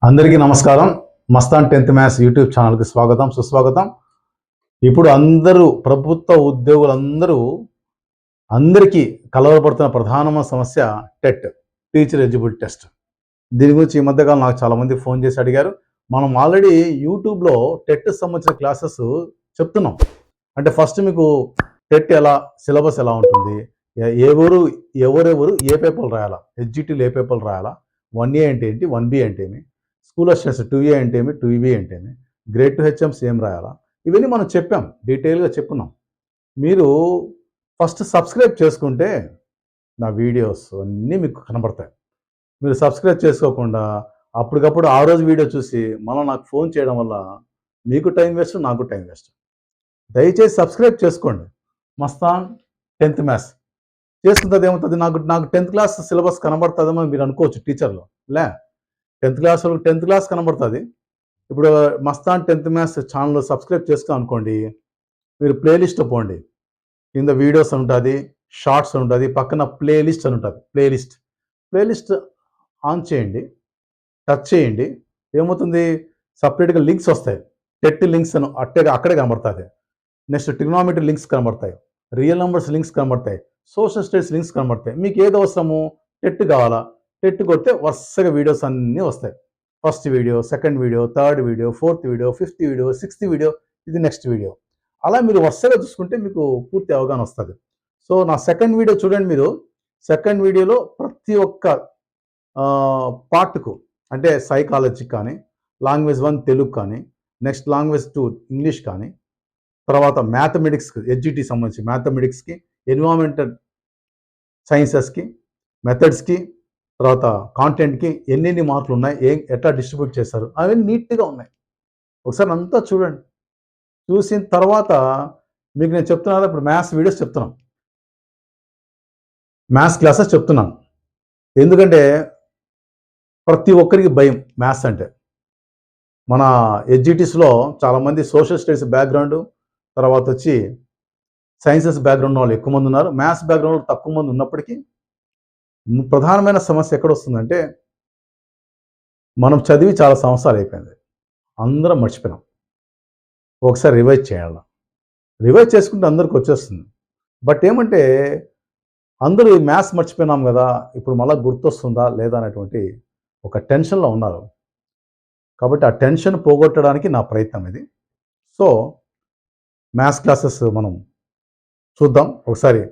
అందరికీ నమస్కారం. Mastan 10th maths YouTube ఛానల్కి స్వాగతం, సుస్వాగతం. ఇప్పుడు ప్రభుత్వ ఉద్యోగులందరూ అందరికీ కలవరపడుతున్న ప్రధానమైన సమస్య టెట్, టీచర్ ఎలిజిబిలిటీ టెస్ట్. దీని గురించి ఈ మధ్యకాలం నాకు చాలామంది ఫోన్ చేసి అడిగారు. మనం ఆల్రెడీ యూట్యూబ్లో టెట్ సంబంధించిన క్లాసెస్ చెప్తున్నాం. అంటే ఫస్ట్ మీకు టెట్ సిలబస్ ఎలా ఉంటుంది, ఎవరెవరు ఏ పేపర్లు రాయాలా, హెచ్జిటీలు ఏ పేపర్లు రాయాలా, 1A అంటే ఏంటి, 1B అంటే ఏమి, స్కూల్ అసిస్టెంట్స్ 2A అంటే ఏమి, 2B అంటే ఏమి, గ్రేడ్ 2 హెచ్ఎంస్ ఏం రాయాలా, ఇవన్నీ మనం చెప్పాం, డీటెయిల్గా చెప్పున్నాం. మీరు ఫస్ట్ సబ్స్క్రైబ్ చేసుకుంటే నా వీడియోస్ అన్నీ మీకు కనబడతాయి. మీరు సబ్స్క్రైబ్ చేసుకోకుండా అప్పటికప్పుడు ఆ రోజు వీడియో చూసి మళ్ళీ నాకు ఫోన్ చేయడం వల్ల మీకు టైం వేస్ట్, నాకు టైం వేస్ట్. దయచేసి సబ్స్క్రైబ్ చేసుకోండి. మస్తాన్ 10th మ్యాథ్స్ చేసుకుంటుంది ఏమవుతుంది, నాకు 10th క్లాస్ సిలబస్ కనబడుతుందేమో మీరు అనుకోవచ్చు. టీచర్లు 10th క్లాస్ కనబడుతుంది. ఇప్పుడు Mastan 10th maths channel subscribe చేసుకో అనుకోండి, మీరు ప్లేలిస్ట్ పోండి, కింద వీడియోస్ ఉంటుంది, షార్ట్స్ ఉంటుంది, పక్కన ప్లేలిస్ట్ అని ఉంటుంది. ప్లేలిస్ట్ ఆన్ చేయండి, టచ్ చేయండి, ఏమవుతుంది, సపరేట్గా లింక్స్ వస్తాయి. టెట్ లింక్స్ అని అక్కడే కనబడుతుంది. నెక్స్ట్ ట్రిగ్నోమెట్రీ లింక్స్ కనబడతాయి, రియల్ నెంబర్స్ లింక్స్ కనబడతాయి, సోషల్ స్టడీస్ లింక్స్ కనబడతాయి. మీకు ఏది అవసరము, టెట్ కావాలా, టెట్ కొడితే వరుసగా వీడియోస్ అన్నీ వస్తాయి. First video, second video, third video, fourth video, fifth video, sixth video, ఇది నెక్స్ట్ వీడియో. అలా మీరు వరుసగా చూసుకుంటే మీకు పూర్తి అవగాహన వస్తుంది. సో నా సెకండ్ వీడియో చూడండి. మీరు సెకండ్ వీడియోలో ప్రతి ఒక్క పార్ట్కు, అంటే సైకాలజీ కానీ, లాంగ్వేజ్ 1 తెలుగు కానీ, నెక్స్ట్ లాంగ్వేజ్ 2 ఇంగ్లీష్ కానీ, తర్వాత మ్యాథమెటిక్స్కి, హెచ్జిటి సంబంధించి మ్యాథమెటిక్స్కి, ఎన్విరాన్మెంటల్ సైన్సెస్కి, మెథడ్స్కి, తర్వాత కాంటెంట్కి ఎన్ని మార్కులు ఉన్నాయి, ఎట్లా డిస్ట్రిబ్యూట్ చేశారు, అవన్నీ నీట్గా ఉన్నాయి. ఒకసారి అంతా చూడండి. చూసిన తర్వాత మీకు నేను చెప్తున్నాను, ఇప్పుడు మ్యాథ్స్ వీడియోస్ చెప్తున్నాను, మ్యాథ్స్ క్లాసెస్ చెప్తున్నాను. ఎందుకంటే ప్రతి ఒక్కరికి భయం మ్యాథ్స్ అంటే. మన హెచ్జిటీస్లో చాలామంది సోషల్ స్టడీస్ బ్యాక్గ్రౌండ్, తర్వాత వచ్చి సైన్సెస్ బ్యాక్గ్రౌండ్ వాళ్ళు ఎక్కువ మంది ఉన్నారు. మ్యాథ్స్ బ్యాక్గ్రౌండ్ తక్కువ మంది ఉన్నప్పటికీ ప్రధానమైన సమస్య ఎక్కడ వస్తుందంటే, మనం చదివి చాలా సంవత్సరాలు అయిపోయింది, అందరం మర్చిపోయినాం. ఒకసారి రివైజ్ చేయాలి. రివైజ్ చేసుకుంటే అందరికి వచ్చేస్తుంది. బట్ ఏమంటే అందరూ మ్యాథ్స్ మర్చిపోయినాం కదా, ఇప్పుడు మళ్ళీ గుర్తొస్తుందా లేదా అనేటువంటి ఒక టెన్షన్లో ఉన్నారు. కాబట్టి ఆ టెన్షన్ పోగొట్టడానికి నా ప్రయత్నం ఇది. సో మ్యాథ్స్ క్లాసెస్ మనం చూద్దాం. ఒకసారి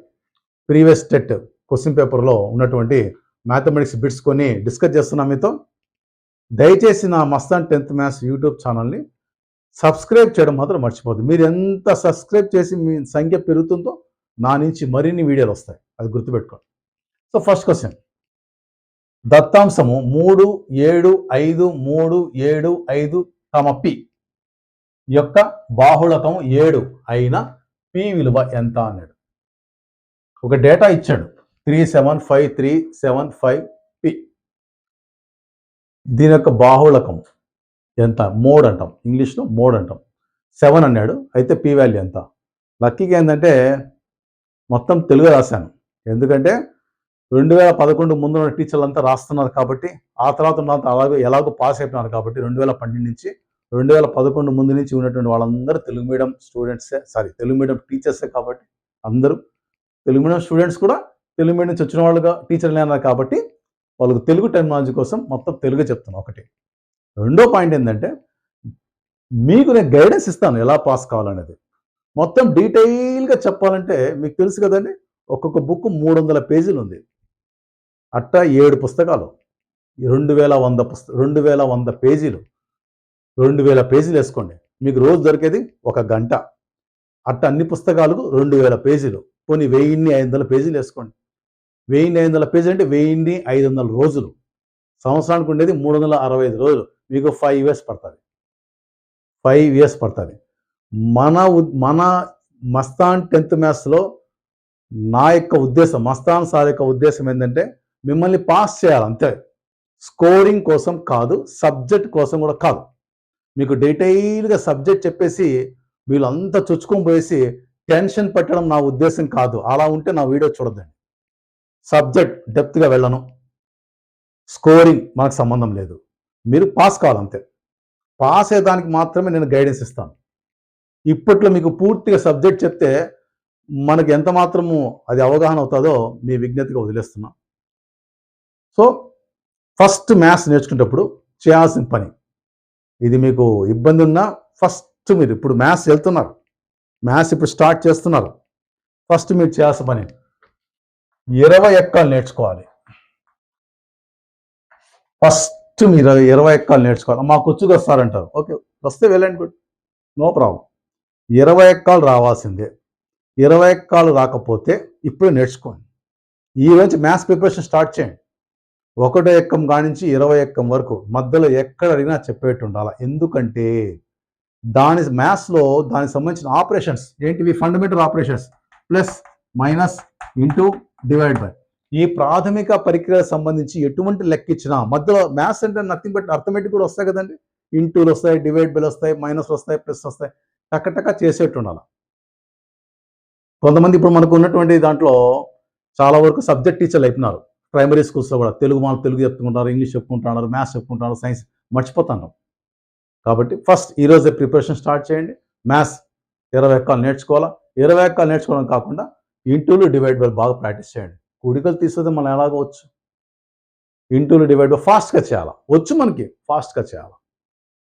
ప్రీవియస్ టెట్ క్వశ్చన్ పేపర్లో ఉన్నటువంటి మ్యాథమెటిక్స్ బిట్స్ కొన్ని డిస్కస్ చేస్తున్నాం మీతో. దయచేసి నా మస్తాన్ 10th మ్యాథ్స్ యూట్యూబ్ ఛానల్ని సబ్స్క్రైబ్ చేయడం మాత్రం మర్చిపోద్దు. మీరు ఎంత సబ్స్క్రైబ్ చేసి మీ సంఖ్య పెరుగుతుందో నా నుంచి మరిన్ని వీడియోలు వస్తాయి, అది గుర్తుపెట్టుకోండి. సో ఫస్ట్ క్వశ్చన్, దత్తాంశము 3, 7, 5, 3, 7, 5, p యొక్క బాహుళకం 7 అయిన p విలువ ఎంత అన్నాడు. ఒక డేటా ఇచ్చాడు, 375,375 p. దీని యొక్క బాహుళకం ఎంత, మోడ్ అంటాం, ఇంగ్లీష్లో మోడ్ అంటాం. 7 అన్నాడు, అయితే p వాల్యూ ఎంత. లక్కీగా ఏంటంటే మొత్తం తెలుగు రాశాను, ఎందుకంటే 2011 ముందు ఉన్న టీచర్లు అంతా రాస్తున్నారు కాబట్టి, ఆ తర్వాత ఎలాగో పాస్ అయిపోయినారు కాబట్టి 2012 నుంచి 2011 ముందు నుంచి ఉన్నటువంటి వాళ్ళందరూ తెలుగు మీడియం స్టూడెంట్సే, తెలుగు మీడియం టీచర్సే. కాబట్టి అందరూ తెలుగు మీడియం స్టూడెంట్స్ కూడా తెలుగు మీడియం నుంచి వచ్చిన వాళ్ళుగా టీచర్లు అన్నారు కాబట్టి వాళ్ళకు తెలుగు టెక్నాలజీ కోసం మొత్తం తెలుగు చెప్తున్నాను. ఒకటి. రెండో పాయింట్ ఏంటంటే, మీకు నేను గైడెన్స్ ఇస్తాను ఎలా పాస్ కావాలనేది. మొత్తం డీటెయిల్గా చెప్పాలంటే మీకు తెలుసు కదండి, ఒక్కొక్క బుక్ 300 పేజీలు ఉంది. అట్టా 7 పుస్తకాలు, 2100 పేజీలు, 2000 పేజీలు వేసుకోండి. మీకు రోజు దొరికేది 1 గంట. అట్ట అన్ని పుస్తకాలకు 2000 పేజీలు, పోనీ 1500 పేజీలు వేసుకోండి. 1500 పేజీలు అంటే 1500 రోజులు. సంవత్సరానికి ఉండేది 365 రోజులు. మీకు 5 years పడుతుంది. 5 years పడుతుంది. మన మస్తాన్ 10th మ్యాథ్స్లో నా యొక్క ఉద్దేశం, మస్తాన్ సార్ యొక్క ఉద్దేశం ఏంటంటే మిమ్మల్ని పాస్ చేయాలి అంతే. స్కోరింగ్ కోసం కాదు, సబ్జెక్ట్ కోసం కూడా కాదు. మీకు డీటెయిల్గా సబ్జెక్ట్ చెప్పేసి వీళ్ళంతా చొచ్చుకొని పోయేసి టెన్షన్ పెట్టడం నా ఉద్దేశం కాదు. అలా ఉంటే నా వీడియో చూడద్దండి. సబ్జెక్ట్ డెప్త్గా వెళ్ళను, స్కోరింగ్ మనకు సంబంధం లేదు. మీరు పాస్ కావాలంతే. పాస్ అయ్యేదానికి మాత్రమే నేను గైడెన్స్ ఇస్తాను. ఇప్పట్లో మీకు పూర్తిగా సబ్జెక్ట్ చెప్తే మనకి ఎంత మాత్రము అది అవగాహన అవుతుందో మీ విజ్ఞతగా వదిలేస్తున్నా. సో ఫస్ట్ మ్యాథ్స్ నేర్చుకునేటప్పుడు చేయాల్సిన పని, ఇది మీకు ఇబ్బంది ఉన్నా ఫస్ట్ మీరు ఇప్పుడు మ్యాథ్స్ వెళ్తున్నారు, మ్యాథ్స్ ఇప్పుడు స్టార్ట్ చేస్తున్నారు, ఫస్ట్ మీరు చేయాల్సిన పని 20 ఎక్కాలు నేర్చుకోవాలి. ఫస్ట్ మీరు 20 ఎక్కాలు నేర్చుకోవాలి. మాకు వచ్చుకు వస్తారంటారు, ఓకే వస్తే వెళ్ళండి, గుడ్, నో ప్రాబ్లం. 20 ఎక్కాలు రావాల్సిందే. 20 ఎక్కాలు రాకపోతే ఇప్పుడు నేర్చుకోండి. ఈ రోజు మ్యాథ్స్ ప్రిపరేషన్ స్టార్ట్ చేయండి. 1వ ఎక్కం కానించి 20 ఎక్కం వరకు మధ్యలో ఎక్కడ అడిగినా చెప్పేట్టు ఉండాలి. ఎందుకంటే మ్యాథ్స్లో దానికి సంబంధించిన ఆపరేషన్స్ ఏంటివి? Fundamental operations, plus minus into divide by, ఈ ప్రాథమిక పరిక్రియలకు సంబంధించి ఎటువంటి లెక్క ఇచ్చినా మధ్యలో మ్యాథ్స్ అంటే నథింగ్ బట్ అర్థమెటిక్ కూడా వస్తాయి కదండి. ఇంటూలు వస్తాయి, డివైడ్ బైలు వస్తాయి, మైనస్ వస్తాయి, ప్లస్ వస్తాయి, టక్క చేసేట్టు ఉండాలి. కొంతమంది ఇప్పుడు మనకు ఉన్నటువంటి దాంట్లో చాలా వరకు సబ్జెక్ట్ టీచర్లు అయిపోయినారు. ప్రైమరీ స్కూల్స్లో కూడా తెలుగు చెప్పుకుంటారు, ఇంగ్లీష్ చెప్పుకుంటున్నారు, మ్యాథ్స్ చెప్పుకుంటున్నారు, సైన్స్ మర్చిపోతున్నారు. కాబట్టి ఫస్ట్ ఈరోజే ప్రిపరేషన్ స్టార్ట్ చేయండి. మ్యాథ్స్ 20 ఎక్కాలు నేర్చుకోవాలా. 20 ఎక్కాలు నేర్చుకోవడం కాకుండా ఇంటూలు డివైడ్ బై బాగా ప్రాక్టీస్ చేయండి. కూడికలు తీసేది మనం ఎలాగో వచ్చు, ఇంటూలు డివైడ్ బై ఫాస్ట్గా చేయాలి. వచ్చు మనకి, ఫాస్ట్గా చేయాలి.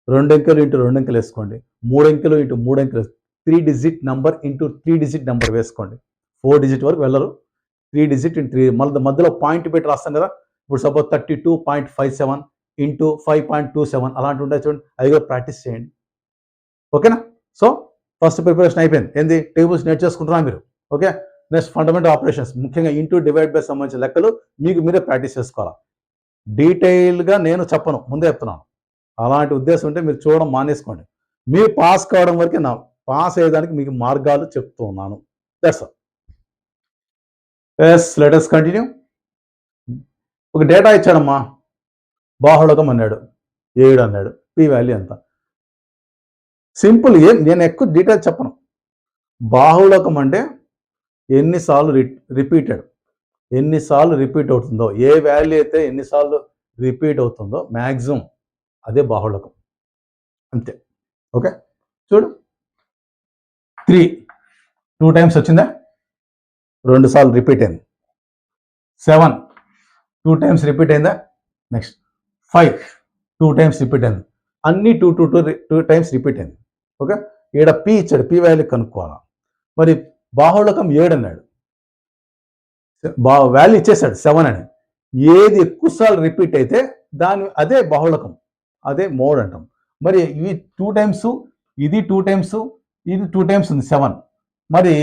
2 అంకెలు ఇంటూ 2 అంకెలు వేసుకోండి, 3 అంకెలు ఇంటూ 3 అంకెలు, 3 digit number into 3 digit number వేసుకోండి. 4 డిజిట్ వరకు వెళ్ళరు, 3 డిజిట్ ఇంటూ 3, మధ్యలో పాయింట్ పెట్టి రాస్తాం కదా. ఇప్పుడు సపోజ్ 32.57 ఇంటూ 5.27 అలాంటి ఉంటాయి చూడండి, అవి కూడా ప్రాక్టీస్ చేయండి. ఓకేనా? సో ఫస్ట్ ప్రిపరేషన్ అయిపోయింది. ఏంది? టేబుల్స్ నేర్చేసుకుంటున్నాను మీరు. ఓకే, నెక్స్ట్ ఫండమెంటల్ ఆపరేషన్స్, ముఖ్యంగా ఇంటూ డివైడ్ బై సంబంధించిన లెక్కలు మీకు మీరే ప్రాక్టీస్ చేసుకోవాలి. డీటెయిల్గా నేను చెప్పను, ముందే చెప్తున్నాను. అలాంటి ఉద్దేశం ఉంటే మీరు చూడడం మానేసుకోండి. మీరు పాస్ కావడం వరకే, నా పాస్ అయ్యేదానికి మీకు మార్గాలు చెప్తూ ఉన్నాను. That's all. Yes, let us continue. ఒక డేటా ఇచ్చాడమ్మా, బాహుళకం అన్నాడు, 7 అన్నాడు, పి వాల్యూ ఎంత? సింపుల్, నేను ఎక్కువ డీటెయిల్ చెప్పను. బాహుళకం అంటే ఎన్నిసార్లు రిపీట్ అవుతుందో, ఏ వాల్యూ అయితే ఎన్నిసార్లు రిపీట్ అవుతుందో మ్యాక్సిమం అదే బాహుళకం, అంతే. ఓకే, చూడు 3 2 టైమ్స్ వచ్చిందా, 2 సార్లు రిపీట్ అయింది. 7 2 టైమ్స్ రిపీట్ అయిందా, నెక్స్ట్ 5 2 టైమ్స్ రిపీట్ అయింది, అన్ని 2 టైమ్స్ రిపీట్ అయింది. ఓకే, ఈడ పి ఇచ్చాడు, పి వాల్యూ కనుక్కోవాలి. మరి బాహుళకం 7 అన్నాడు, వాల్యూ ఇచ్చేసాడు 7 అని. ఏది ఎక్కువసార్లు రిపీట్ అయితే అదే బాహుళకం, అదే మోడ్ అంటాం. మరి ఇవి 2 టైమ్స్, ఇది 2 టైమ్స్, ఇది 2 టైమ్స్ ఉంది 7. మరి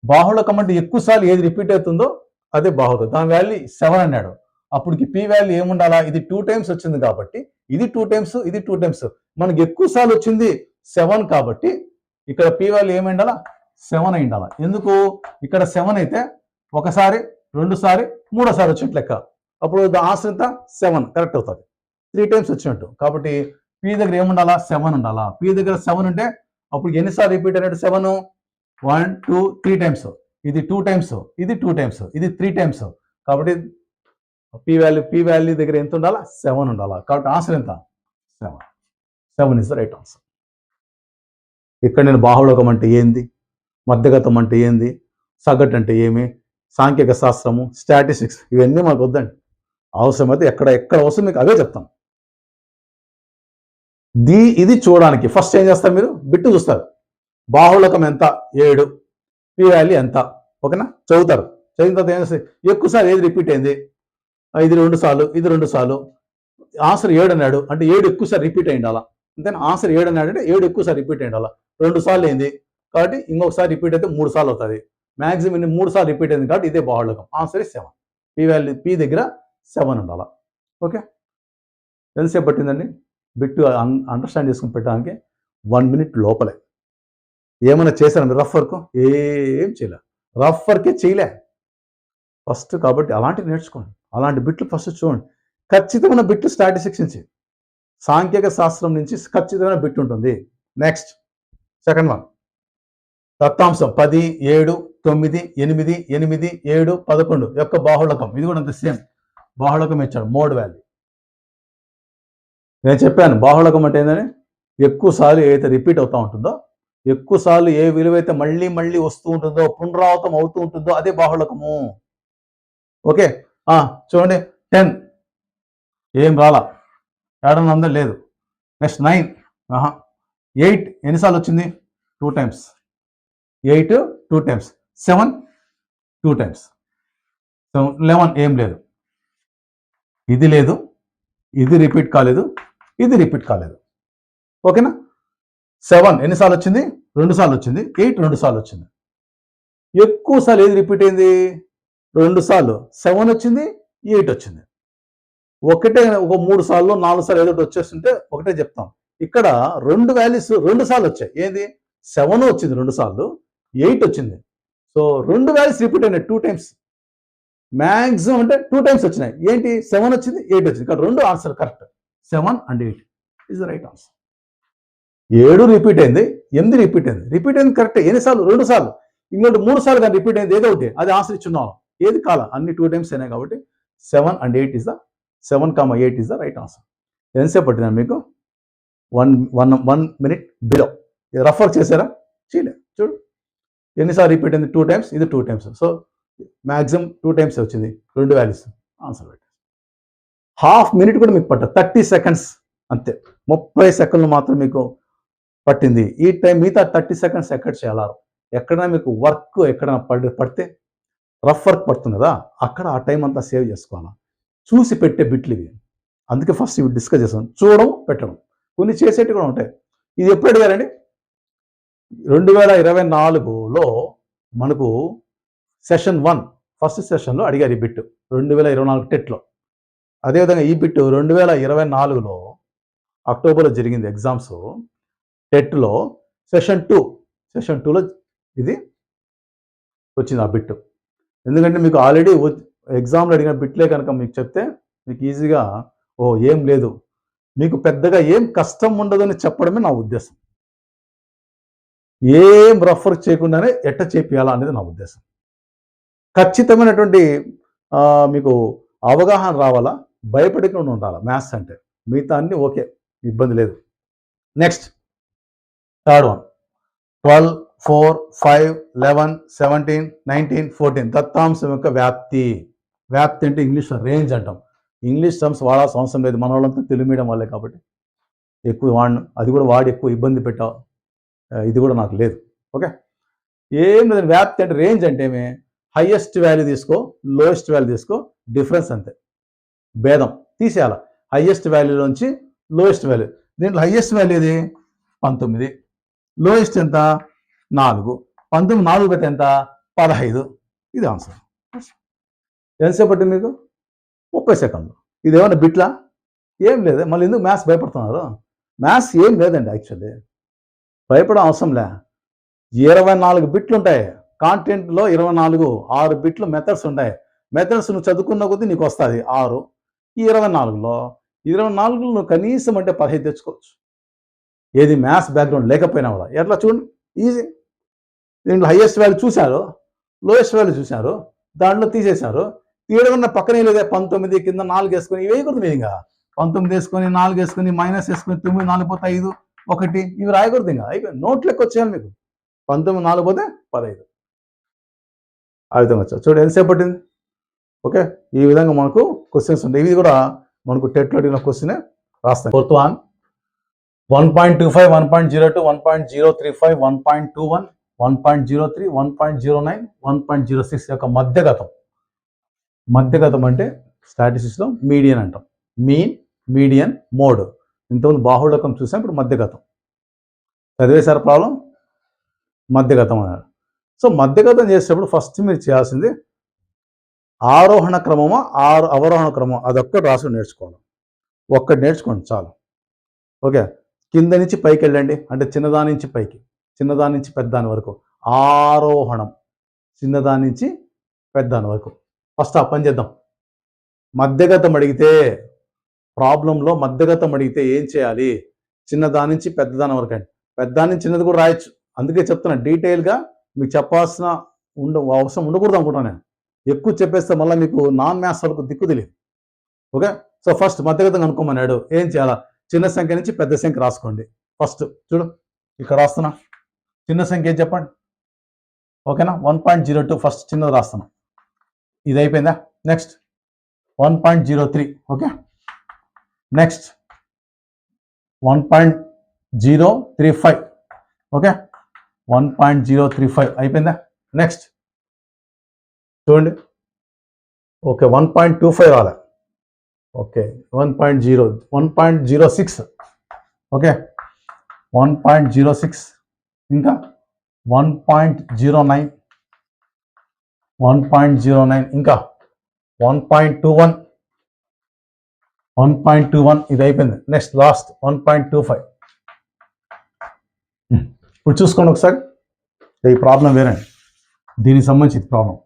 బాహుళకం అంటే ఎక్కువసార్లు ఏది రిపీట్ అవుతుందో అదే బాహుళకం, దాని వాల్యూ 7 అన్నాడు. అప్పటికి పి వాల్యూ ఏముండాలా? ఇది 2 టైమ్స్ వచ్చింది కాబట్టి ఇది 2 టైమ్స్, ఇది 2 టైమ్స్, మనకి ఎక్కువ సార్లు వచ్చింది 7 కాబట్టి ఇక్కడ పి వాల్యూ ఏమి ఉండాలా? 7 అయి ఉండాలా. ఎందుకు? ఇక్కడ 7 అయితే ఒకసారి, 2 సారి, 3వ సారి వచ్చినట్టు లెక్క. అప్పుడు ఆన్సర్ ఎంత? 7 కరెక్ట్ అవుతుంది, 3 టైమ్స్ వచ్చినట్టు. కాబట్టి పి దగ్గర ఏముండాలా? 7 ఉండాలా. పి దగ్గర 7 ఉంటే అప్పుడు ఎన్నిసార్లు రిపీట్ అయినట్టు? 7 1 2 3 టైమ్స్, ఇది 2 టైమ్స్, ఇది 2 టైమ్స్, ఇది 3 టైమ్స్. కాబట్టి పి వాల్యూ దగ్గర ఎంత ఉండాలా? 7 ఉండాలా. కాబట్టి ఆన్సర్ ఎంత? 7 ఇస్ ద రైట్ ఆన్సర్. ఇక్కడ నేను బాహుళకం అంటే ఏంది, మధ్యగతం అంటే ఏంది, సగటు అంటే ఏమి, సాంఖ్యక శాస్త్రము, స్టాటిస్టిక్స్, ఇవన్నీ మనకు వద్దండి. అవసరమైతే ఎక్కడ అవసరం మీకు అవే చెప్తాం. ఇది చూడడానికి ఫస్ట్ ఏం చేస్తారు? మీరు బిట్టు చూస్తారు, బాహుళకం ఎంత? 7, పి వాల్యూ ఎంత? ఓకేనా, చదువుతారు. చదివిన తర్వాత ఏం చేస్తారు? ఎక్కువసారి ఏది రిపీట్ అయింది? ఇది 2 సార్లు, ఇది 2 సార్లు, ఆన్సర్ 7 అన్నాడు అంటే 7 ఎక్కువసారి రిపీట్ అయి ఉండాలా. అంతేనా? ఆన్సర్ 7 అన్నాడు అంటే 7 ఎక్కువసారి రిపీట్ అయి ఉండాలా. 2 సార్లు అయింది కాబట్టి ఇంకొకసారి రిపీట్ అయితే 3 సార్లు అవుతుంది. మ్యాక్సిమం 3 సార్లు రిపీట్ అయింది కాబట్టి ఇదే బాహుళకం. Answer is 7. P value P దగ్గర 7 ఉండాలా. ఓకే, ఎంతసేపు పట్టిందండి బిట్టు అండర్స్టాండ్ చేసుకుని పెట్టడానికి? 1 మినిట్ లోపలే. ఏమైనా చేశాను మీరు రఫ్ వర్క్? ఏం చేయలే, రఫ్ వర్కే చేయలే ఫస్ట్. కాబట్టి అలాంటివి నేర్చుకోండి, అలాంటి బిట్లు ఫస్ట్ చూడండి. ఖచ్చితమైన బిట్లు స్టాటిస్టిక్స్ నుంచి, సాంఖ్యక శాస్త్రం నుంచి ఖచ్చితమైన బిట్ ఉంటుంది. నెక్స్ట్ సెకండ్ వన్, దత్తాంశం 10 7 9 8 8 7 11 యొక్క బాహుళకం. ఇది కూడా అంత సేమ్ బాహుళకం ఇచ్చాడు, మోడ్ వాల్యూ. నేను చెప్పాను బాహుళకం అంటే ఏంటని, ఎక్కువసార్లు ఏదైతే రిపీట్ అవుతూ ఉంటుందో, ఎక్కువసార్లు ఏ విలువ అయితే మళ్ళీ మళ్ళీ వస్తూ ఉంటుందో, పునరావృతం అవుతూ ఉంటుందో అదే బాహుళకము. ఓకే, చూడండి 10 ఏం రాలా, ఏడన్నా లేదు. నెక్స్ట్ 9, 8 ఎన్నిసార్లు వచ్చింది? 2 టైమ్స్. 8 2 టైమ్స్. 7 2 టైమ్స్. 11 ఏం లేదు, ఇది లేదు, ఇది రిపీట్ కాలేదు, ఇది రిపీట్ కాలేదు. ఓకేనా? 7 ఎన్నిసార్లు వచ్చింది? 2 సార్లు వచ్చింది. 8 2 సార్లు వచ్చింది. ఎక్కువ సార్లు ఏది రిపీట్ అయింది? 2 సార్లు. 7 వచ్చింది, 8 వచ్చింది. ఒకటే ఒక 3 సార్లు 4 సార్లు ఏదో వచ్చేస్తుంటే ఒకటే చెప్తాం. ఇక్కడ 2 వాల్యూస్ 2 సార్లు వచ్చాయి. ఏంది? 7 వచ్చింది 2 సార్లు, 8 వచ్చింది. సో 2 వాల్యూస్ రిపీట్ అయినాయి 2 టైమ్స్. మ్యాక్సిమం అంటే 2 టైమ్స్ వచ్చినాయి. ఏంటి? 7 వచ్చింది, 8 వచ్చింది. ఇక్కడ 2 answer correct. 7 and 8 is the right answer. 7 repeat అయింది, 8 రిపీట్ అయింది. రిపీట్ అయింది కరెక్ట్. ఎన్నిసార్లు? 2 సార్లు. ఇంకోటి 3 సార్లు కానీ రిపీట్ అయింది ఏదో ఒకటి, అది ఆన్సర్ ఇచ్చున్నాం. ఏది కాల, అన్ని 2 టైమ్స్ అయినాయి కాబట్టి 7 and 8 is the 7, 8 is the right answer. ఎంతసేపు పట్టినా మీకు? 1 minute బిలో. రఫ్ వర్క్ చేశారా? చేయలేదు. చూడు ఎన్నిసార్లు రిపీట్ అయింది? 2 టైమ్స్, ఇది 2 టైమ్స్. సో మ్యాక్సిమం 2 టైమ్స్ వచ్చింది, 2 వాల్యూస్ ఆన్సర్ పెట్టి. హాఫ్ మినిట్ కూడా మీకు పట్ట, 30 సెకండ్స్ అంతే. 30 సెకండ్లు మాత్రం మీకు పట్టింది. ఈ టైం మిగతా 30 సెకండ్స్ ఎక్కడ చేయాలి? ఎక్కడైనా మీకు వర్క్ ఎక్కడైనా పడితే, రఫ్ వర్క్ పడుతుంది కదా, అక్కడ ఆ టైం అంతా సేవ్ చేసుకోవాలి. చూసి పెట్టే బిట్లు ఇవి. అందుకే ఫస్ట్ ఇవి డిస్కస్ చేస్తాం. చూడడం, పెట్టడం. కొన్ని చేసేటివి కూడా ఉంటాయి. ఇది ఎప్పుడు అడిగారండి? 2024లో మనకు సెషన్ 1 ఫస్ట్ సెషన్లో అడిగారు ఈ బిట్, 2024 టెట్లో. అదేవిధంగా ఈ బిట్ 2024లో అక్టోబర్లో జరిగింది ఎగ్జామ్స్. టెట్లో సెషన్ 2లో ఇది వచ్చింది ఆ బిట్. ఎందుకంటే మీకు ఆల్రెడీ ఎగ్జామ్లో అడిగిన బిట్లే కనుక మీకు చెప్తే మీకు ఈజీగా ఏం లేదు, మీకు పెద్దగా ఏం కష్టం ఉండదని చెప్పడమే నా ఉద్దేశం. ఏం రఫ్ వర్క్ చేయకుండానే ఎట్ట చేపియాలా అనేది నా ఉద్దేశం. ఖచ్చితమైనటువంటి మీకు అవగాహన రావాలా, భయపడకుండా ఉండాలా మ్యాథ్స్ అంటే. మిగతా అన్ని ఓకే, ఇబ్బంది లేదు. నెక్స్ట్ థర్డ్ వన్, 12, 4, 5, 11, 17, 19, 14 దత్తాంశం యొక్క వ్యాప్తి. వ్యాప్తి అంటే ఇంగ్లీష్లో రేంజ్ అంటాం. ఇంగ్లీష్ టర్మ్స్ వాడాల్సిన అవసరం లేదు, మన వాళ్ళంతా తెలుగు మీడియం వాళ్ళే కాబట్టి ఎక్కువ వాడిను. అది కూడా వాడి ఎక్కువ ఇబ్బంది పెట్టా, ఇది కూడా నాకు లేదు. ఓకే, ఏం లేదు. వ్యాప్తి అంటే రేంజ్ అంటే ఏమి? హైయెస్ట్ వాల్యూ తీసుకో, లోయెస్ట్ వాల్యూ తీసుకో, డిఫరెన్స్ అంతే. భేదం తీసేయాలి. హైయెస్ట్ వాల్యూలోంచి లోయెస్ట్ వాల్యూ. దీంట్లో హైయెస్ట్ వాల్యూ ఏది? 19. లోయెస్ట్ ఎంత? 4. 19 4 పెడితే ఎంత? 15. ఇది ఆన్సర్. ఎంతసేపు పట్టింది మీకు? 30 సెకండ్లు. ఇది ఏమన్నా బిట్లా? ఏం లేదు. మళ్ళీ ఎందుకు మ్యాథ్స్ భయపడుతున్నారు? మ్యాథ్స్ ఏం లేదండి, యాక్చువల్లీ భయపడే అవసరం లే. 24 బిట్లు ఉంటాయి కాంటెంట్లో. 24 6 బిట్లు మెథడ్స్ ఉంటాయి. మెథడ్స్ నువ్వు చదువుకున్న కొద్దీ నీకు వస్తుంది 6. ఈ 24లో నువ్వు కనీసం అంటే 15 తెచ్చుకోవచ్చు. ఏది మ్యాథ్స్ బ్యాక్గ్రౌండ్ లేకపోయినా కూడా. ఎట్లా చూడండి, ఈజీ. దీంట్లో హైయెస్ట్ వాల్యూ చూశారు, లోయెస్ట్ వాల్యూ చూశారు, దాంట్లో తీసేశారు. తీయడం పక్కనే లేదే 19 కింద 4 వేసుకొని వేయకూడదు. మీరు ఇంకా 19 వేసుకొని 4 వేసుకొని మైనస్ వేసుకొని 9 4 పోతే 5 1 ఇవి రాయకూడదు. ఇంకా అయిపోయి నోట్ లెక్క వచ్చేయాలి మీకు. 19 4 పోతే 15. ఆ విధంగా వచ్చారు. చూడండి ఎంతసేపు పట్టింది. ఓకే, ఈ విధంగా మనకు క్వశ్చన్స్ ఉంటాయి. ఇవి కూడా మనకు టెట్లో అడిగిన క్వశ్చనే రాస్తాం. ఫోర్త్ వన్, 1.25, 1.02, 1.035, 1.21, 1.03, 1.09, 1.06 యొక్క మధ్యగతం. మధ్యగతం అంటే స్టాటిస్టిక్స్లో మీడియన్ అంటాం. Mean, median, mode. ఇంతకుముందు బాహుళకం చూసాం, ఇప్పుడు మధ్యగతం. చదివేశారు ప్రాబ్లం? మధ్యగతం అన్నారు. సో మధ్యగతం చేసేటప్పుడు ఫస్ట్ మీరు చేయాల్సింది ఆరోహణ క్రమమా అవరోహణ క్రమం అదొక్కటి రాసుకొని నేర్చుకోవాలి. ఒక్కటి నేర్చుకోండి చాలు. ఓకే, కింద నుంచి పైకి వెళ్ళండి అంటే చిన్నదాని నుంచి పైకి, చిన్నదాని నుంచి పెద్దదాని వరకు ఆరోహణం, చిన్నదాని నుంచి పెద్దదాని వరకు. ఫస్ట్ ఆ పని చేద్దాం. మధ్యగతం అడిగితే, ప్రాబ్లంలో మధ్యగతం అడిగితే ఏం చేయాలి? చిన్నదాని నుంచి పెద్దదాని వరకు అండి. పెద్దదాని నుంచి చిన్నది కూడా రాయొచ్చు. అందుకే చెప్తున్నా, డీటెయిల్గా మీకు చెప్పాల్సిన అవసరం ఉండకూడదు అనుకుంటున్నాను నేను. ఎక్కువ చెప్పేస్తే మళ్ళీ మీకు నాన్ మ్యాథ్స్ వరకు దిక్కు తెలియదు. ఓకే, సో ఫస్ట్ మధ్యగతం కనుక్కోమన్నాడు. ఏం చేయాలా? చిన్న సంఖ్య నుంచి పెద్ద సంఖ్య రాసుకోండి. ఫస్ట్ చూడు ఇక్కడ రాస్తున్నా, చిన్న సంఖ్య ఏం చెప్పండి, ఓకేనా? 1.02 ఫస్ట్ చిన్నది రాస్తున్నా. ఇది అయిపోయిందా? Next 1.03, okay. Next 1.035, okay. 1.035 అయిపోయిందా? నెక్స్ట్ చూడండి, ఓకే 1.25 రాలే, ఓకే 1.06, ఓకే 1.06, ఇంకా 1.09, 1.09, ఇంకా 1.21, 1.21 ఇది అయిపోయింది. Next last 1.25. ఇప్పుడు చూసుకోండి ఒకసారి, ఈ ప్రాబ్లం వేరే, దీనికి సంబంధించి ప్రాబ్లం.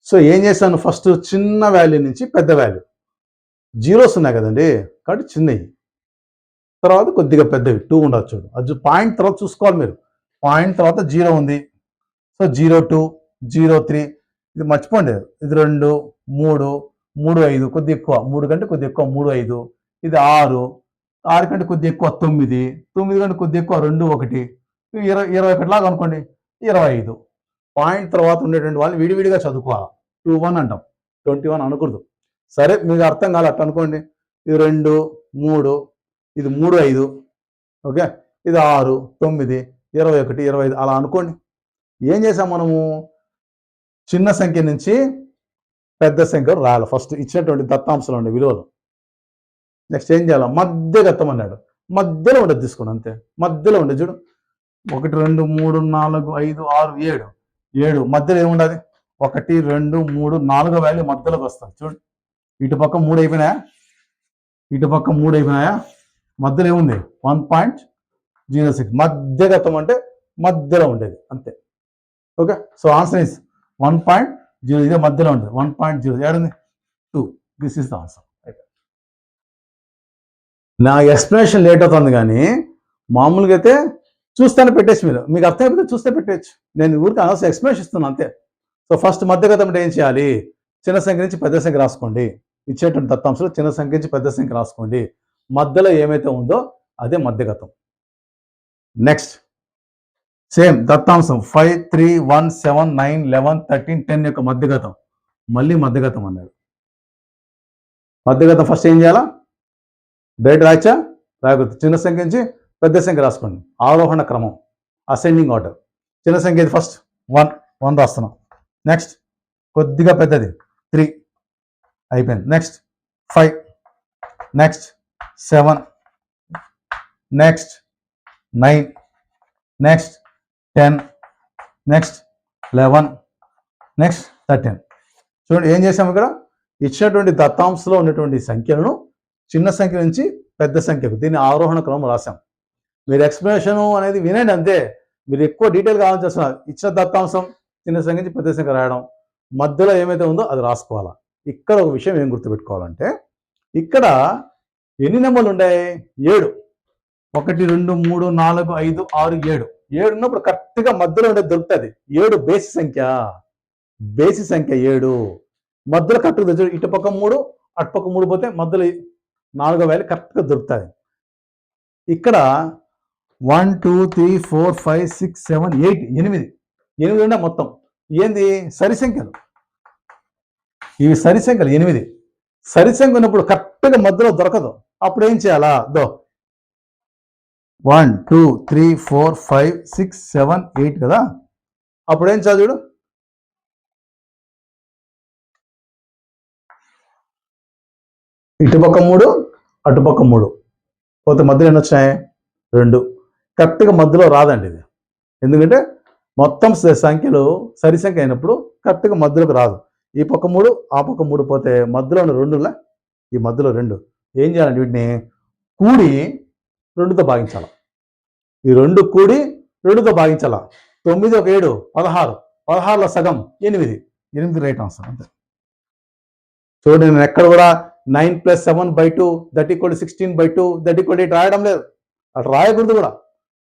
సో ఏం చేశాను, ఫస్ట్ చిన్న వాల్యూ నుంచి పెద్ద వాల్యూ, జీరోస్ ఉన్నాయి కదండి కాబట్టి చిన్నవి, తర్వాత కొద్దిగా పెద్దవి 2 ఉండొచ్చు. అది పాయింట్ తర్వాత చూసుకోవాలి మీరు, పాయింట్ తర్వాత 0 ఉంది, సో 02, 03 ఇది మర్చిపోండి, ఇది 2, 3, 3, 5 కొద్ది ఎక్కువ, 3 కంటే కొద్ది ఎక్కువ 3, 5, ఇది 6, 6 కంటే కొద్ది ఎక్కువ 9, 9 కంటే కొద్ది ఎక్కువ 2, 1, 21 లాగా అనుకోండి 25. పాయింట్ తర్వాత ఉండేటువంటి వాళ్ళని విడివిడిగా చదువుకోవాలి. 21 అంటాం, 21 అనకూడదు. సరే మీకు అర్థం కాదు అట్లా అనుకోండి, ఇది 2, 3, ఇది 3, 5, ఓకే, ఇది 6, 9, 21, 25 అలా అనుకోండి. ఏం చేసాం మనము, చిన్న సంఖ్య నుంచి పెద్ద సంఖ్య రాయాలి ఫస్ట్ ఇచ్చినటువంటి దత్తాంశాలు ఉండే విలువలు. నెక్స్ట్ ఏం చేయాలి, మధ్యగతం అన్నాడు, మధ్యలో ఉండదు తీసుకోండి, అంతే మధ్యలో ఉండే చూడు, 1, 2, 3, 4, 5, 6, 7, 7 మధ్యలో ఏముండదు, 1, 2, 3, 4 వాల్యూ మధ్యలోకి వస్తుంది చూడు. ఇటు పక్క 3 అయిపోయినాయా, ఇటు పక్క 3 అయిపోయినాయా, మధ్యలో ఏముంది 1.06. మధ్యగతం అంటే మధ్యలో ఉండేది అంతే, ఓకే. సో ఆన్సర్ ఇస్ 1.0, ఇదే మధ్యలో ఉంటుంది 1.0, ఏడుంది 2. This is the answer. నా ఎక్స్ప్లెనేషన్ లేట్ అవుతుంది కానీ మామూలుగా అయితే చూస్తేనే పెట్టేసి, మీకు అర్థమైపోతే చూస్తే పెట్టేయచ్చు, నేను ఊరికి అనవసరం ఎక్స్ప్లెనేషన్ ఇస్తున్నాను అంతే. సో ఫస్ట్ మధ్యగతం అంటే ఏం చేయాలి, చిన్న సంఖ్య నుంచి పెద్ద సంఖ్య రాసుకోండి, ఇచ్చేటువంటి దత్తాంశాలు చిన్న సంఖ్య నుంచి పెద్ద సంఖ్య రాసుకోండి, మధ్యలో ఏమైతే ఉందో అదే మధ్యగతం. నెక్స్ట్ సేమ్ దత్తాంశం 5, 3, 1, 7, 9, 11, 13, 10 యొక్క మధ్యగతం, మళ్ళీ మధ్యగతం అన్నాడు. మధ్యగతం ఫస్ట్ ఏం చేయాలా, డైరెక్ట్ రాయచ్చా, రాయకూడదు, చిన్న సంఖ్య నుంచి పెద్ద సంఖ్య రాసుకోండి, ఆరోహణ క్రమం, అసెండింగ్ ఆర్డర్. చిన్న సంఖ్య ఇది ఫస్ట్ 1 రాస్తున్నాం, నెక్స్ట్ కొద్దిగా పెద్దది 3 అయిపోయింది, next 5, next 7, next 9, next 10, next 11, next 13. చూడండి ఏం చేసాము, ఇక్కడ ఇచ్చినటువంటి దత్తాంశంలో ఉన్నటువంటి సంఖ్యలను చిన్న సంఖ్య నుంచి పెద్ద సంఖ్యకు దీన్ని ఆరోహణ క్రమం రాసాం. మీరు ఎక్స్ప్లెనేషన్ అనేది వినండి అంతే, మీరు ఎక్కువ డీటెయిల్ కావాల్సి వస్తున్నారు. ఇచ్చిన దత్తాంశం చిన్న సంఖ్య నుంచి పెద్ద సంఖ్య రాయడం, మధ్యలో ఏమైతే ఉందో అది రాసుకోవాలా. ఇక్కడ ఒక విషయం ఏం గుర్తుపెట్టుకోవాలంటే, ఇక్కడ ఎన్ని నెంబర్లు ఉన్నాయి, 7, 1, 2, 3, 4, 5, 6, 7 ఉన్నప్పుడు కరెక్ట్గా మధ్యలో ఉండేది దొరుకుతుంది. 7 బేసి సంఖ్య 7 మధ్యలో కరెక్ట్గా దొరుకుతుంది. ఇటు పక్క 3 అటుపక్క 3 పోతే మధ్యలో 4వ వాల్యూ కరెక్ట్గా దొరుకుతుంది. ఇక్కడ 1, 2, 3, 4, 5, 6, 7, 8 8 ఉండే మొత్తం ఏంది సరి సంఖ్యలు, ఇవి సరి సంఖ్యలు 8. సరి సంఖ్య ఉన్నప్పుడు కరెక్ట్గా మధ్యలో దొరకదు, అప్పుడు ఏం చేయాలా, 1, 2, 3, 4, 5, 6, 7, 8 కదా, అప్పుడు ఏం చేయాలి చూడు, ఇటుపక్క 3 అటుపక్క 3 పోతే మధ్యలో ఎన్ని వచ్చినాయి, 2. కరెక్ట్గా మధ్యలో రాదండి ఇది, ఎందుకంటే మొత్తం సంఖ్యలు సరి సంఖ్య అయినప్పుడు కరెక్ట్గా మధ్యలోకి రాదు. ఈ పక్క 3 ఆ పక్క 3 పోతే మధ్యలో ఉన్న 2లా, ఈ మధ్యలో 2 ఏం చేయాలంటే వీటిని కూడి 2తో భాగించాల, ఈ 2 కూడి 2తో భాగించాల. 9, 1, 7, 16, 16లో సగం 8 రైట్ ఆన్సర్ అంతే. చూడండి నేను ఎక్కడ కూడా 9 + 7/2 = 16/2 8 రాయడం లేదు, అటు రాయకూడదు కూడా.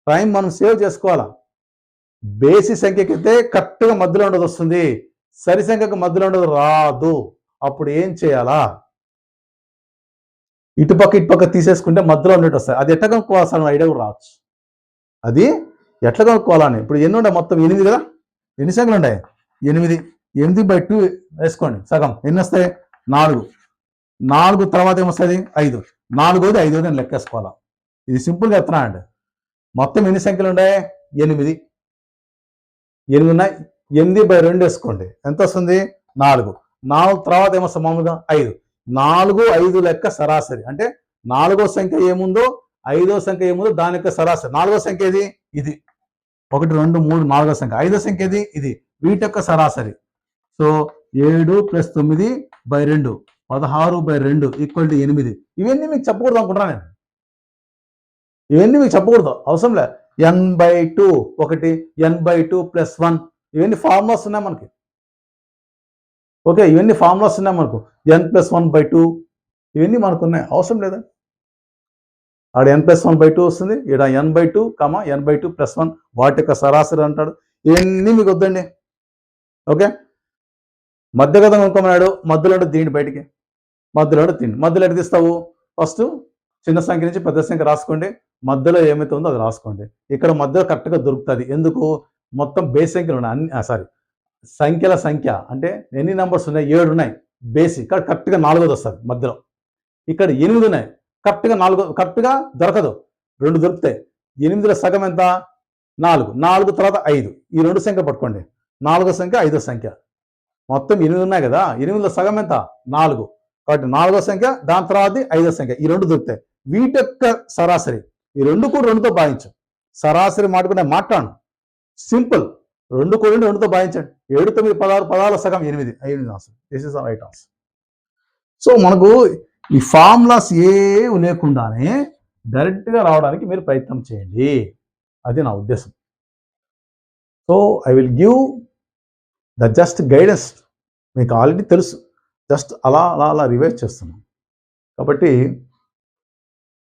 టైం మనం సేవ్ చేసుకోవాలా. బేసి సంఖ్యకి అయితే కరెక్ట్గా మధ్యలో ఉండదు వస్తుంది, సరి సంఖ్యకు మధ్యలో ఉండదు రాదు. అప్పుడు ఏం చేయాలా, ఇటుపక్క తీసేసుకుంటే మధ్యలో ఉన్నట్టు వస్తాయి. అది ఎట్లా కనుక్కోవాల్సిన ఐడియా కూడా రావచ్చు. అది ఎట్లా కనుక్కోవాలని. ఇప్పుడు ఎన్ని ఉన్నాయి మొత్తం 8 కదా, ఎన్ని సంఖ్యలు ఉన్నాయి 8. 8/2 వేసుకోండి, సగం ఎన్ని వస్తాయి 4. 4 తర్వాత ఏమొస్తుంది 5. 4ది 5ది అని లెక్కేసుకోవాలా. ఇది సింపుల్గా ఎత్తనా అండి. మొత్తం ఎన్ని సంఖ్యలు ఉన్నాయి 8. 8 ఉన్నాయి. 8/2 వేసుకోండి, ఎంత వస్తుంది 4. 4 తర్వాత ఏమొస్తుంది మామూలుగా 5. 4, 5 లెక్క సరాసరి అంటే 4వ సంఖ్య ఏముందో 5వ సంఖ్య ఏముందో దాని యొక్క సరాసరి. 4వ సంఖ్య ఏది ఇది, 1 2 3 4వ సంఖ్య. 5వ సంఖ్య ఏది ఇది, వీటి యొక్క సరాసరి. సో 7 + 9/2 16/2 = 8. ఇవన్నీ మీకు చెప్పకూడదు అనుకుంటున్నా నేను. ఇవన్నీ మీకు చెప్పకూడదు, అవసరం లే. n/2 ఒకటి, n/2 + 1 ఇవన్నీ ఫార్ములాస్ ఉన్నాయి మనకి. ఓకే, ఇవన్నీ ఫార్ములాస్ ఉన్నాయి మనకు. n + 1/2 ఇవన్నీ మనకు ఉన్నాయి, అవసరం లేదా. ఆడ n + 1/2 వస్తుంది, ఇక్కడ n/2, n/2 + 1 వాటి యొక్క సరాసరి అంటాడు. ఇవన్నీ మీకు వద్దండి. ఓకే, మధ్యగతం కనుక్కోమన్నాడు, మధ్యలో దీన్ని బయటికి, మధ్యలో దీన్ని మధ్యలో ఎటు తీస్తావు. ఫస్ట్ చిన్న సంఖ్య నుంచి పెద్ద సంఖ్య రాసుకోండి, మధ్యలో ఏమైతే ఉందో అది రాసుకోండి. ఇక్కడ మధ్యలో కరెక్ట్గా దొరుకుతుంది. ఎందుకు, మొత్తం బేస్ సంఖ్యలు ఉన్నాయి అన్ని, సంఖ్యల సంఖ్య అంటే ఎన్ని నెంబర్స్ ఉన్నాయి 7 ఉన్నాయి బేస్, ఇక్కడ కరెక్ట్గా 4ది వస్తుంది మధ్యలో. ఇక్కడ 8 ఉన్నాయి, కరెక్ట్గా 4 కరెక్ట్గా దొరకదు, 2 దొరుకుతాయి. 8లో సగం ఎంత 4. 4 తర్వాత 5, ఈ 2 సంఖ్య పట్టుకోండి, 4వ సంఖ్య 5వ సంఖ్య. మొత్తం 8 ఉన్నాయి కదా, 8లో సగం ఎంత 4. కాబట్టి 4వ సంఖ్య, దాని తర్వాత 5వ సంఖ్య, ఈ 2 దొరుకుతాయి. వీటి యొక్క సరాసరి ఈ 2 కూడా 2తో భాగించు. సరాసరి మాట్లాడుకునే మాట్లాడు, సింపుల్. 2 కూడా 2తో భాగించండి. 7 9 16, 16 సగం 8. 5 answer. This is right answer. So మనకు ఈ ఫార్ములాస్ ఏవి లేకుండానే డైరెక్ట్గా రావడానికి మీరు ప్రయత్నం చేయండి, అది నా ఉద్దేశం. So I will give the just guidance. మీకు ఆల్రెడీ తెలుసు, జస్ట్ అలా అలా అలా రివైజ్ చేస్తున్నాం. కాబట్టి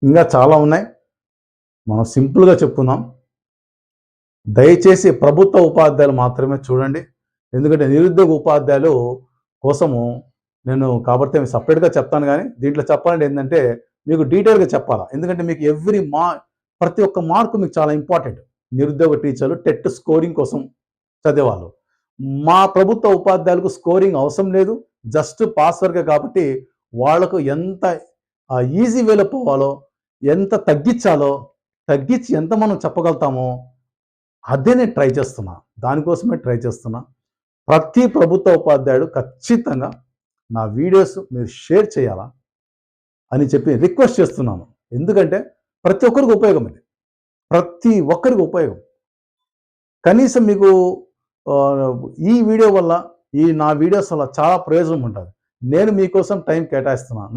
ఇంకా చాలా ఉన్నాయి, మనం సింపుల్గా చెప్పుకుందాం. దయచేసి ప్రభుత్వ ఉపాధ్యాయులు మాత్రమే చూడండి, ఎందుకంటే నిరుద్యోగ ఉపాధ్యాయులు కోసము నేను కాబట్టి సపరేట్గా చెప్తాను. కానీ దీంట్లో చెప్పాలంటే ఏంటంటే మీకు డీటెయిల్గా చెప్పాలా, ఎందుకంటే మీకు ప్రతి ఒక్క మార్కు మీకు చాలా ఇంపార్టెంట్. నిరుద్యోగ టీచర్లు టెట్ స్కోరింగ్ కోసం చదివేవాళ్ళు. మా ప్రభుత్వ ఉపాధ్యాయులకు స్కోరింగ్ అవసరం లేదు, జస్ట్ పాస్ వరకే. కాబట్టి వాళ్లకు ఎంత ఈజీ వేలో పోవాలో, ఎంత తగ్గించి ఎంత మనం చెప్పగలుగుతామో అదే నేను ట్రై చేస్తున్నా, దానికోసమే ట్రై చేస్తున్నా. ప్రతి ప్రభుత్వ ఉపాధ్యాయుడు ఖచ్చితంగా నా వీడియోస్ మీరు షేర్ చేయాలా అని చెప్పి రిక్వెస్ట్ చేస్తున్నాను. ఎందుకంటే ప్రతి ఒక్కరికి ఉపయోగం, ఇది ప్రతి ఒక్కరికి ఉపయోగం. కనీసం మీకు ఈ వీడియో వల్ల, నా వీడియోస్ వల్ల చాలా ప్రయోజనం ఉంటుంది. నేను మీకోసం టైం కేటాయిస్తున్నాను.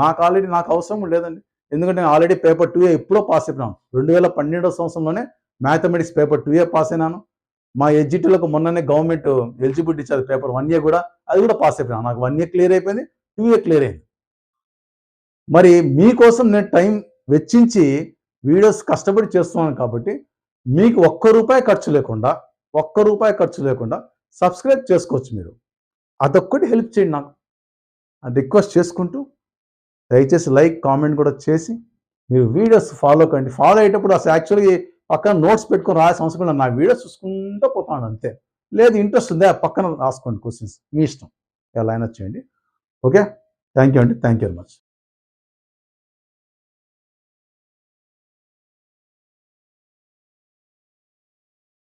నాకు అవసరం లేదండి, ఎందుకంటే నేను ఆల్రెడీ పేపర్ 2A ఎప్పుడో పాస్ అయిపోయినాను. 2012వ సంవత్సరంలోనే మ్యాథమెటిక్స్ పేపర్ 2A పాస్ అయినాను. మా ఎడ్జిటీలకు మొన్ననే గవర్నమెంట్ ఎలిజిబిలిటీ ఇచ్చారు పేపర్ 1A కూడా, అది కూడా పాస్ అయిపోయినాను. నాకు 1A క్లియర్ అయిపోయింది, 2A క్లియర్ అయింది. మరి మీకోసం నేను టైం వెచ్చించి వీడియోస్ కష్టపడి చేస్తున్నాను. కాబట్టి మీకు ఒక్క రూపాయి ఖర్చు లేకుండా సబ్స్క్రైబ్ చేసుకోవచ్చు మీరు. అదొక్కటి హెల్ప్ చేయండి నాకు, రిక్వెస్ట్ చేసుకుంటూ. దయచేసి లైక్ కామెంట్ కూడా చేసి మీరు వీడియోస్ ఫాలో కండి. ఫాలో అయ్యేటప్పుడు అసలు యాక్చువల్గా పక్కన నోట్స్ పెట్టుకొని రాసే అవసరం కూడా, నా వీడియోస్ చూసుకుంటూ పోతాను అంతే. లేదు ఇంట్రెస్ట్ ఉందా పక్కన రాసుకోండి క్వశ్చన్స్, మీ ఇష్టం ఎలా అయినా చేయండి. ఓకే, థ్యాంక్ యూ అండి, థ్యాంక్ యూ వెరీ మచ్.